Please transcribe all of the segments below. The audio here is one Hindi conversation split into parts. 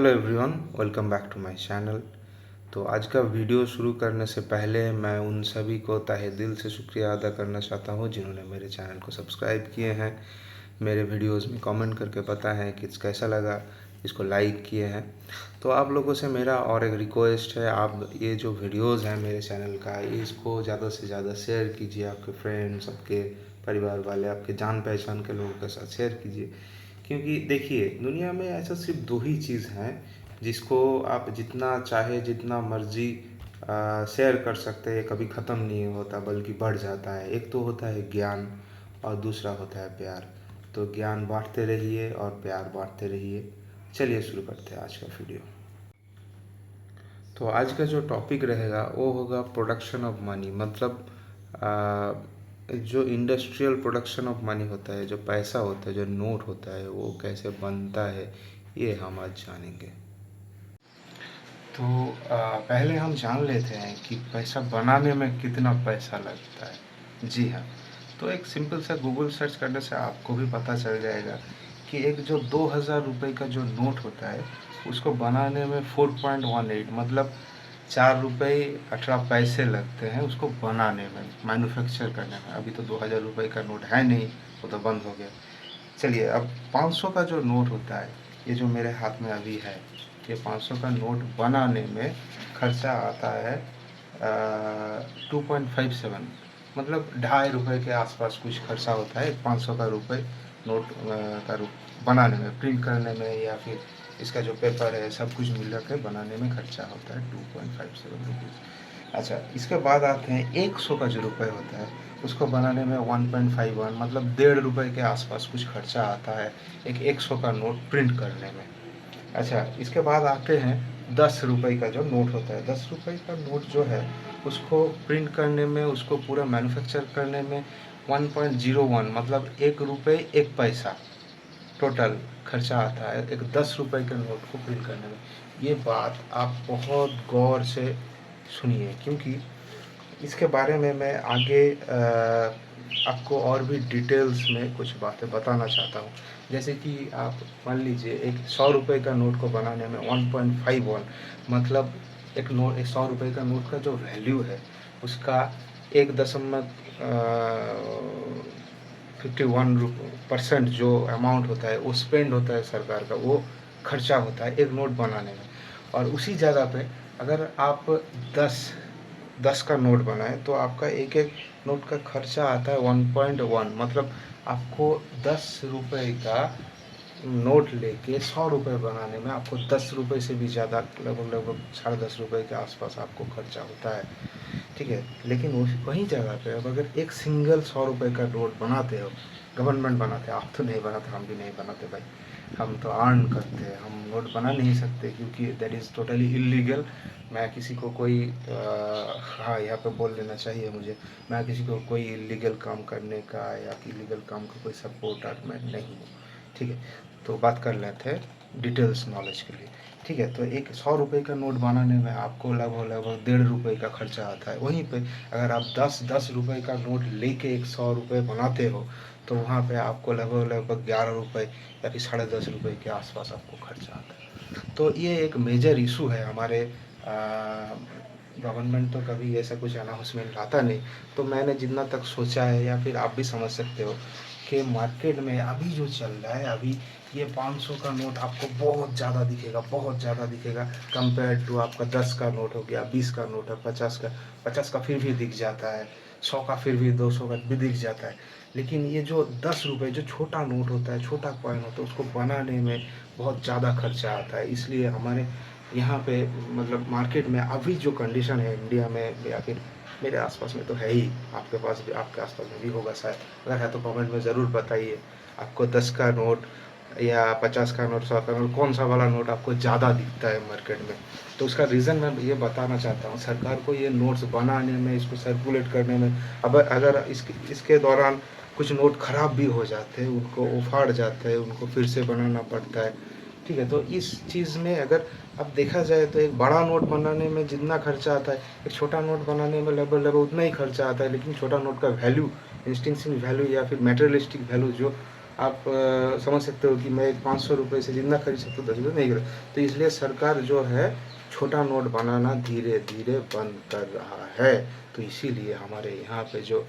Hello everyone, welcome back to my channel. तो आज का वीडियो शुरू करने से पहले मैं उन सभी को तहे दिल से शुक्रिया अदा करना चाहता हूं जिन्होंने मेरे चैनल को सब्सक्राइब किए हैं, मेरे वीडियोस में कमेंट करके पता है कि कैसा लगा, इसको लाइक किए हैं। तो आप लोगों से मेरा और एक रिक्वेस्ट है, आप ये जो वीडियोस हैं मेरे चैनल का, इसको ज़्यादा से ज़्यादा शेयर कीजिए, आपके फ्रेंड्स, आपके परिवार वाले, आपके जान पहचान के लोगों के साथ शेयर कीजिए। क्योंकि देखिए, दुनिया में ऐसा सिर्फ दो ही चीज़ हैं जिसको आप जितना चाहे जितना मर्जी शेयर कर सकते हैं, कभी ख़त्म नहीं होता बल्कि बढ़ जाता है। एक तो होता है ज्ञान और दूसरा होता है प्यार। तो ज्ञान बांटते रहिए और प्यार बांटते रहिए। चलिए शुरू करते हैं आज का वीडियो। तो आज का जो टॉपिक रहेगा वो होगा प्रोडक्शन ऑफ मनी, मतलब जो इंडस्ट्रियल प्रोडक्शन ऑफ मनी होता है, जो पैसा होता है, जो नोट होता है, वो कैसे बनता है, ये हम आज जानेंगे। तो पहले हम जान लेते हैं कि पैसा बनाने में कितना पैसा लगता है। जी हाँ, तो एक सिंपल सा गूगल सर्च करने से आपको भी पता चल जाएगा कि एक जो 2000 रुपये का जो नोट होता है उसको बनाने में 4.18 मतलब 4 रुपये 18 पैसे लगते हैं उसको बनाने में, मैन्युफैक्चर करने में। अभी तो 2000 रुपये का नोट है नहीं, वो तो बंद हो गया। चलिए, अब 500 का जो नोट होता है, ये जो मेरे हाथ में अभी है, ये 500 का नोट बनाने में खर्चा आता है 2.57, मतलब 2.5 रुपये के आसपास कुछ खर्चा होता है 500 का रुपये नोट का रूप बनाने में, प्रिंट करने में, या फिर इसका जो पेपर है सब कुछ मिला के बनाने में खर्चा होता है 2.57 रुपीज़। अच्छा, इसके बाद आते हैं 100 का जो रुपये होता है उसको बनाने में 1.51 मतलब 1.5 रुपये के आसपास कुछ खर्चा आता है एक 100 का नोट प्रिंट करने में। अच्छा, इसके बाद आते हैं 10 रुपये का जो नोट होता है। 10 रुपये का नोट जो है उसको प्रिंट करने में, उसको पूरा मैन्युफैक्चर करने में 1.01 मतलब 1 रुपये 1 पैसा टोटल खर्चा आता है एक 10 रुपये के नोट को प्रिंट करने में। ये बात आप बहुत गौर से सुनिए, क्योंकि इसके बारे में मैं आगे आपको और भी डिटेल्स में कुछ बातें बताना चाहता हूँ। जैसे कि आप मान लीजिए एक 100 रुपये का नोट को बनाने में 1.51 मतलब एक 100 रुपये का नोट का जो वैल्यू है उसका 1.51% जो अमाउंट होता है वो स्पेंड होता है सरकार का, वो खर्चा होता है एक नोट बनाने में। और उसी जगह पे अगर आप 10 का नोट बनाएं तो आपका एक एक नोट का खर्चा आता है 1.1 मतलब आपको 10 रुपये का नोट लेके 100 रुपये बनाने में आपको 10 रुपये से भी ज़्यादा, लगभग 10.5 रुपये के आसपास आपको खर्चा होता है। ठीक है, लेकिन वही जगह पे अब अगर एक सिंगल 100 रुपये का नोट बनाते हो, गवर्नमेंट बनाते हैं, आप तो नहीं बनाते, हम भी नहीं बनाते भाई, हम तो अर्न करते हैं, हम नोट बना नहीं सकते क्योंकि दैट इज़ टोटली इलीगल। मैं किसी को कोई हाँ, यहाँ पे बोल लेना चाहिए मुझे, मैं किसी को कोई इलीगल काम करने का या इलीगल काम का कोई सपोर्टर मैं नहीं हूँ। ठीक है, तो बात कर लेते हैं डिटेल्स नॉलेज के लिए। ठीक है, तो एक 100 रुपये का नोट बनाने में आपको लगभग 1.5 रुपये का खर्चा आता है। वहीं पे अगर आप 10 रुपये का नोट लेके एक 100 रुपये बनाते हो तो वहाँ पे आपको लगभग 11 रुपये या फिर 10.5 रुपये के आसपास आपको खर्चा आता है। तो ये एक मेजर इशू है हमारे। गवर्नमेंट तो कभी ऐसा कुछ अनाउंसमेंट लाता नहीं। तो मैंने जितना तक सोचा है, या फिर आप भी समझ सकते हो कि मार्केट में अभी जो चल रहा है, अभी ये 500 का नोट आपको बहुत ज़्यादा दिखेगा, बहुत ज़्यादा दिखेगा कंपेयर टू आपका 10 का नोट हो गया, 20 का नोट है, 50 का फिर भी दिख जाता है, 100 का फिर भी, 200 का भी दिख जाता है। लेकिन ये जो 10 रुपये जो छोटा नोट होता है, छोटा कॉइन होता है, उसको बनाने में बहुत ज़्यादा खर्चा आता है। इसलिए हमारे यहाँ पे मतलब मार्केट में अभी जो कंडीशन है इंडिया में, या फिर मेरे आसपास में तो है ही, आपके पास भी, आपके आसपास में भी होगा शायद, अगर है तो कमेंट में ज़रूर बताइए आपको 10 का नोट या 50 का नोट, 100 का नोट, कौन सा वाला नोट आपको ज़्यादा दिखता है मार्केट में। तो उसका रीज़न मैं ये बताना चाहता हूँ, सरकार को ये नोट्स बनाने में, इसको सर्कुलेट करने में, अब अगर इसके दौरान कुछ नोट ख़राब भी हो जाते हैं, उनको उफाड़ जाते हैं, उनको फिर से बनाना पड़ता है। ठीक है, तो इस चीज़ में अगर अब देखा जाए तो एक बड़ा नोट बनाने में जितना खर्चा आता है, एक छोटा नोट बनाने में लगभग उतना ही खर्चा आता है। लेकिन छोटा नोट का वैल्यू, इंस्टिंक्टिव वैल्यू या फिर मटेरियलिस्टिक वैल्यू जो आप समझ सकते हो कि मैं 500 रुपये से जितना खरीद सकता हूँ 10 रुपये नहीं खरीद। तो इसलिए सरकार जो है छोटा नोट बनाना धीरे धीरे बंद कर रहा है। तो इसीलिए हमारे यहाँ पे जो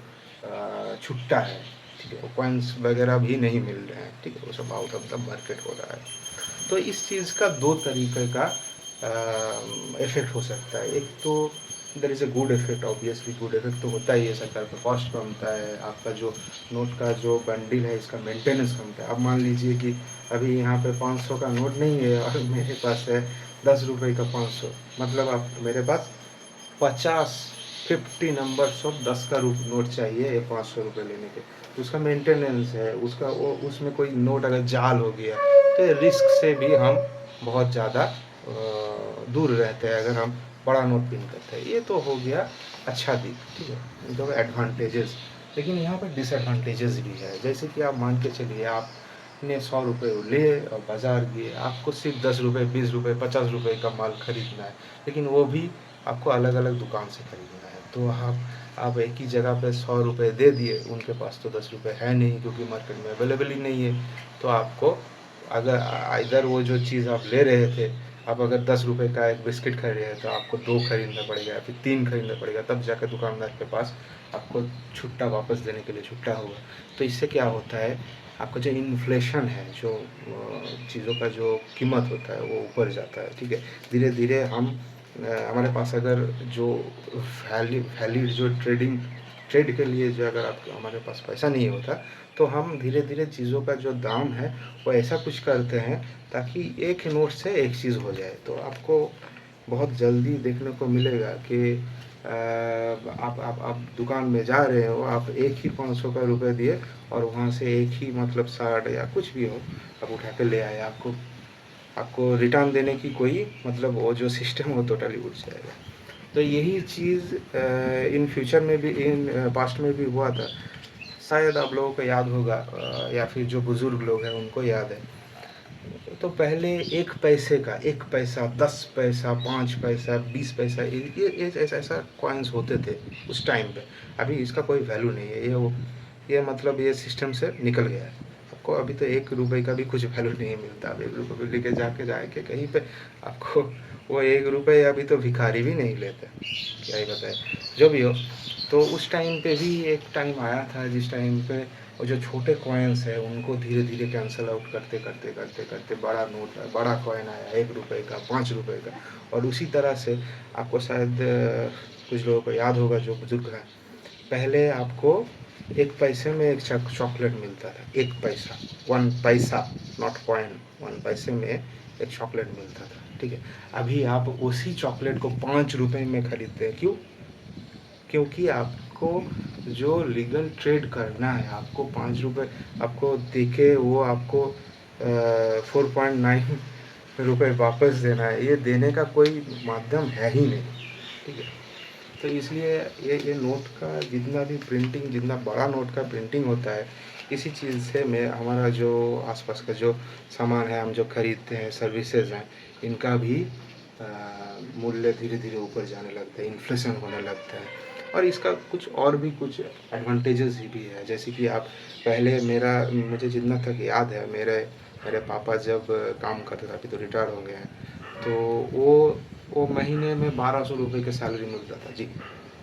छुट्टा है, ठीक है, वो कॉइन्स वगैरह भी नहीं मिल रहे हैं, ठीक है, वो सब आउट ऑफ द मार्केट हो रहा है। तो इस चीज़ का दो तरीके का इफ़ेक्ट हो सकता है। एक तो there is a good effect, obviously good effect तो होता ही है, सरकार का कॉस्ट कमता है, आपका जो नोट का जो बंडल है इसका मेंटेनेंस कमता है। अब मान लीजिए कि अभी यहाँ पे 500 का नोट नहीं है और मेरे पास है 10 रुपये का 500, मतलब आप मेरे पास 50 नंबर्स ऑफ 10 का नोट चाहिए ये 500 रुपये लेने के। तो उसका मेंटेनेंस है, उसका वो उसमें कोई नोट अगर जाल हो गया तो रिस्क से भी हम बहुत ज़्यादा दूर रहते हैं अगर हम बड़ा नोट पिन करते हैं। ये तो हो गया अच्छा दिक, ठीक है, तो एडवांटेजेस। लेकिन यहाँ पर डिसएडवांटेजेस भी है। जैसे कि आप मान के चलिए आपने 100 रुपये लिए और बाज़ार गए, आपको सिर्फ 10 रुपये 20 रुपये 50 रुपये का माल खरीदना है, लेकिन वो भी आपको अलग अलग दुकान से खरीदना है। तो आप एक ही जगह पे 100 रुपये दे दिए, उनके पास तो 10 रुपये है नहीं क्योंकि मार्केट में अवेलेबल ही नहीं है। तो आपको अगर इधर वो जो चीज़ आप ले रहे थे, आप अगर 10 रुपये का एक बिस्किट खरीद रहे हैं तो आपको 2 खरीदना पड़ेगा या फिर 3 खरीदना पड़ेगा, तब जाकर दुकानदार के पास आपको छुट्टा वापस देने के लिए छुट्टा होगा। तो इससे क्या होता है, आपका जो इन्फ्लेशन है, जो चीज़ों का जो कीमत होता है वो ऊपर जाता है, ठीक है। धीरे धीरे हमारे पास अगर जो वैलिड जो ट्रेड के लिए जो अगर आप हमारे पास पैसा नहीं होता, तो हम धीरे धीरे चीज़ों का जो दाम है वो ऐसा कुछ करते हैं ताकि एक नोट से एक चीज़ हो जाए। तो आपको बहुत जल्दी देखने को मिलेगा कि आप दुकान में जा रहे हो, आप एक ही 500 का रुपये दिए और वहाँ से एक ही मतलब शर्ट या कुछ भी हो आप उठा के ले आए, आपको रिटर्न देने की कोई मतलब वो जो सिस्टम वो टोटली उठ जाएगा। तो यही चीज़ इन फ्यूचर में भी इन पास्ट में भी हुआ था। शायद आप लोगों को याद होगा या फिर जो बुज़ुर्ग लोग हैं उनको याद है। तो पहले 1 पैसे का 1 पैसा, 10 पैसा, 5 पैसा, 20 पैसा ये ऐसा कॉइन्स होते थे उस टाइम पे। अभी इसका कोई वैल्यू नहीं है। ये मतलब ये सिस्टम से निकल गया है। आपको अभी तो 1 रुपये का भी कुछ वैल्यू नहीं मिलता। अब 1 रुपये लेके जाके कहीं पे आपको वो 1 रुपये अभी तो भिखारी भी नहीं लेते। क्या ही बताएँ, जो भी हो। तो उस टाइम पे भी एक टाइम आया था जिस टाइम पे वो जो छोटे कॉइन्स है उनको धीरे धीरे कैंसिल आउट करते बड़ा नोट बड़ा कॉइन आया 1 रुपये का 5 रुपये का। और उसी तरह से आपको शायद कुछ लोगों को याद होगा जो बुजुर्ग हैं, पहले आपको 1 पैसे में एक चॉकलेट मिलता था। 1 पैसा, 1 पैसा, नॉट कॉइन, 1 पैसे में एक चॉकलेट मिलता था, ठीक है। अभी आप उसी चॉकलेट को 5 रुपये में खरीदते हैं। क्यों? क्योंकि आपको जो लीगल ट्रेड करना है, आपको 5 रुपये आपको देके वो आपको 4.9 रुपये वापस देना है। ये देने का कोई माध्यम है ही नहीं, ठीक है। तो इसलिए ये नोट का जितना भी प्रिंटिंग, जितना बड़ा नोट का प्रिंटिंग होता है, इसी चीज़ से मैं हमारा जो आसपास का जो सामान है, हम जो खरीदते हैं, सर्विसेज हैं, इनका भी मूल्य धीरे धीरे ऊपर जाने लगता है, इन्फ्लेशन होने लगता है। और इसका कुछ एडवांटेजेस भी है। जैसे कि आप पहले मुझे जितना तक याद है, मेरे पापा जब काम करते थे, अभी तो रिटायर्ड हो गए हैं, तो वो महीने में 1200 रुपये का सैलरी मिलता था जी।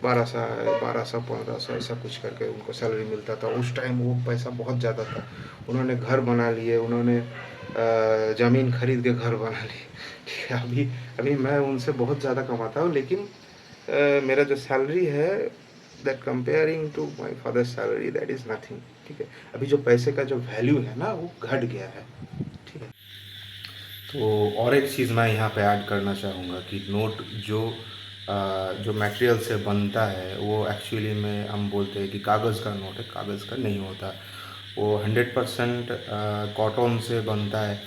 1200 1500 ऐसा कुछ करके उनको सैलरी मिलता था। उस टाइम वो पैसा बहुत ज़्यादा था। उन्होंने घर बना लिए, उन्होंने ज़मीन खरीद के घर बना लिए, ठीक है। अभी मैं उनसे बहुत ज़्यादा कमाता हूँ, लेकिन मेरा जो सैलरी है that comparing to my father salary that is nothing, ठीक है। अभी जो पैसे का जो वैल्यू है ना वो घट गया है, ठीक है। तो और एक चीज़ मैं यहाँ पे ऐड करना चाहूँगा कि नोट जो मटेरियल से बनता है वो एक्चुअली में हम बोलते हैं कि कागज़ का नोट है, कागज़ का नहीं होता। वो 100% कॉटन से बनता है।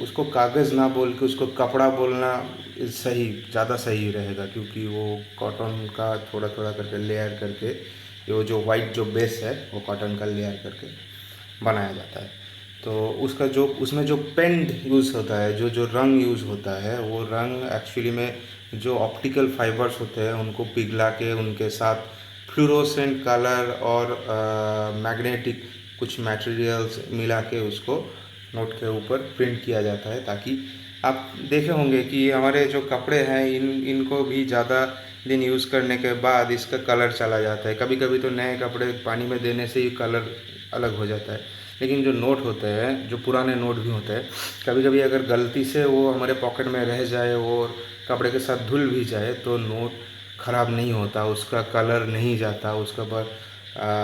उसको कागज़ ना बोल के उसको कपड़ा बोलना सही, ज़्यादा सही रहेगा, क्योंकि वो कॉटन का थोड़ा थोड़ा करके लेयर करके वो जो वाइट जो बेस है वो कॉटन का लेयर करके बनाया जाता है। तो उसका जो उसमें जो पेंट यूज़ होता है, जो रंग यूज़ होता है, वो रंग एक्चुअली में जो ऑप्टिकल फाइबर्स होते हैं उनको पिघला के उनके साथ फ्लूरोसेंट कलर और मैग्नेटिक कुछ मटेरियल्स मिला के उसको नोट के ऊपर प्रिंट किया जाता है, ताकि आप देखे होंगे कि हमारे जो कपड़े हैं इनको भी ज़्यादा दिन यूज़ करने के बाद इसका कलर चला जाता है। कभी कभी तो नए कपड़े पानी में देने से ही कलर अलग हो जाता है, लेकिन जो नोट होते हैं, जो पुराने नोट भी होते हैं, कभी कभी अगर गलती से वो हमारे पॉकेट में रह जाए और कपड़े के साथ धुल भी जाए तो नोट ख़राब नहीं होता, उसका कलर नहीं जाता, उसका पर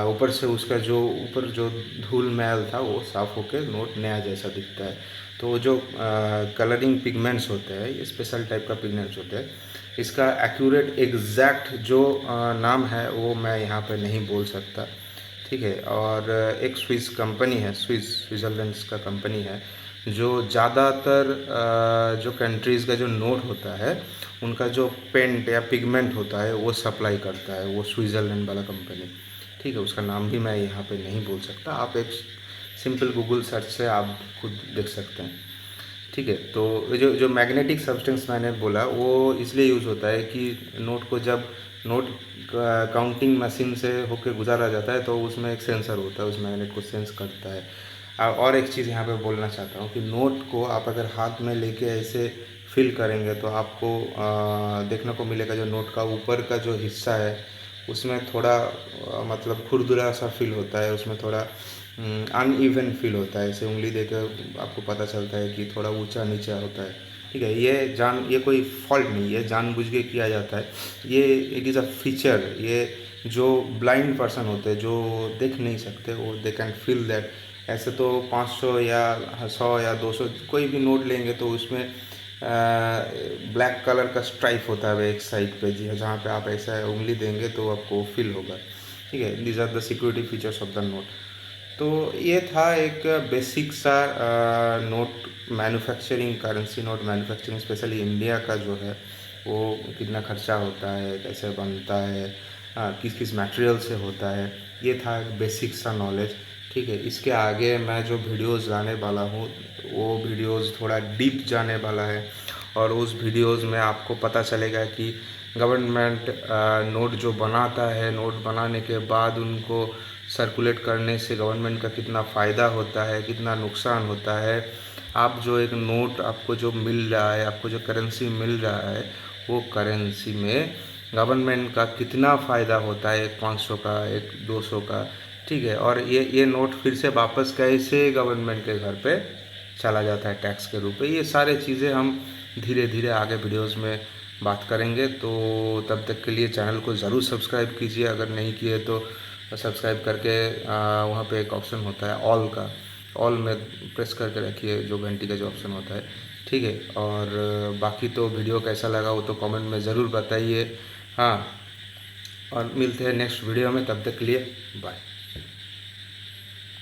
ऊपर से उसका जो ऊपर जो धूल मैल था वो साफ़ होकर नोट नया जैसा दिखता है। तो जो कलरिंग पिगमेंट्स होते हैं, ये स्पेशल टाइप का पिगमेंट्स होते हैं। इसका एक्यूरेट एग्जैक्ट जो नाम है वो मैं यहाँ पे नहीं बोल सकता, ठीक है। और एक स्विस कंपनी है, स्विट्ज़रलैंड का कंपनी है, जो ज़्यादातर जो कंट्रीज़ का जो नोट होता है उनका जो पेंट या पिगमेंट होता है वो सप्लाई करता है, वो स्विट्ज़रलैंड वाला कंपनी, ठीक है। उसका नाम भी मैं यहाँ पे नहीं बोल सकता, आप एक सिंपल गूगल सर्च से आप खुद देख सकते हैं, ठीक है। तो जो जो मैग्नेटिक सब्सटेंस मैंने बोला वो इसलिए यूज़ होता है कि नोट को जब नोट काउंटिंग मशीन से होकर गुजारा जाता है तो उसमें एक सेंसर होता है, उस मैग्नेट को सेंस करता है। और एक चीज़ यहाँ पे बोलना चाहता हूँ कि नोट को आप अगर हाथ में लेके ऐसे फील करेंगे तो आपको देखने को मिलेगा जो नोट का ऊपर का जो हिस्सा है उसमें थोड़ा मतलब खुरदुरा सा फील होता है, उसमें थोड़ा अनइवन फील होता है। ऐसे उंगली देकर आपको पता चलता है कि थोड़ा ऊंचा नीचा होता है, ठीक है। ये कोई फॉल्ट नहीं है, जानबूझ के किया जाता है। ये इट इज़ अ फीचर। ये जो ब्लाइंड पर्सन होते हैं, जो देख नहीं सकते, वो दे कैन फील दैट। ऐसे तो 500 या 100 या 200 कोई भी नोट लेंगे तो उसमें ब्लैक कलर का स्ट्राइप होता है एक साइड पे, जी जहाँ पे आप ऐसा उंगली देंगे तो आपको फील होगा, ठीक है। These are the security features of the note. तो ये था एक बेसिक सा note manufacturing, currency note manufacturing, specially India का जो है वो कितना खर्चा होता है, कैसे बनता है, किस किस मटेरियल से होता है, ये था एक बेसिक सा नॉलेज, ठीक है। इसके आगे मैं जो वीडियोस लाने वाला हूँ वो वीडियोस थोड़ा डीप जाने वाला है, और उस वीडियोस में आपको पता चलेगा कि गवर्नमेंट नोट जो बनाता है, नोट बनाने के बाद उनको सर्कुलेट करने से गवर्नमेंट का कितना फ़ायदा होता है, कितना नुकसान होता है। आप जो एक नोट आपको जो मिल रहा है, आपको जो करेंसी मिल रहा है, वो करेंसी में गवर्नमेंट का कितना फ़ायदा होता है, एक 500 का, एक 200 का, ठीक है। और ये नोट फिर से वापस कैसे गवर्नमेंट के घर पे चला जाता है टैक्स के रूप में, ये सारे चीज़ें हम धीरे धीरे आगे वीडियोस में बात करेंगे। तो तब तक के लिए चैनल को ज़रूर सब्सक्राइब कीजिए, अगर नहीं किए तो सब्सक्राइब करके वहाँ पे एक ऑप्शन होता है ऑल का, ऑल में प्रेस करके रखिए, जो घंटी का जो ऑप्शन होता है, ठीक है। और बाकी तो वीडियो कैसा लगा वो तो कमेंट में ज़रूर बताइए, हाँ। और मिलते हैं नेक्स्ट वीडियो में, तब तक के लिए बाय।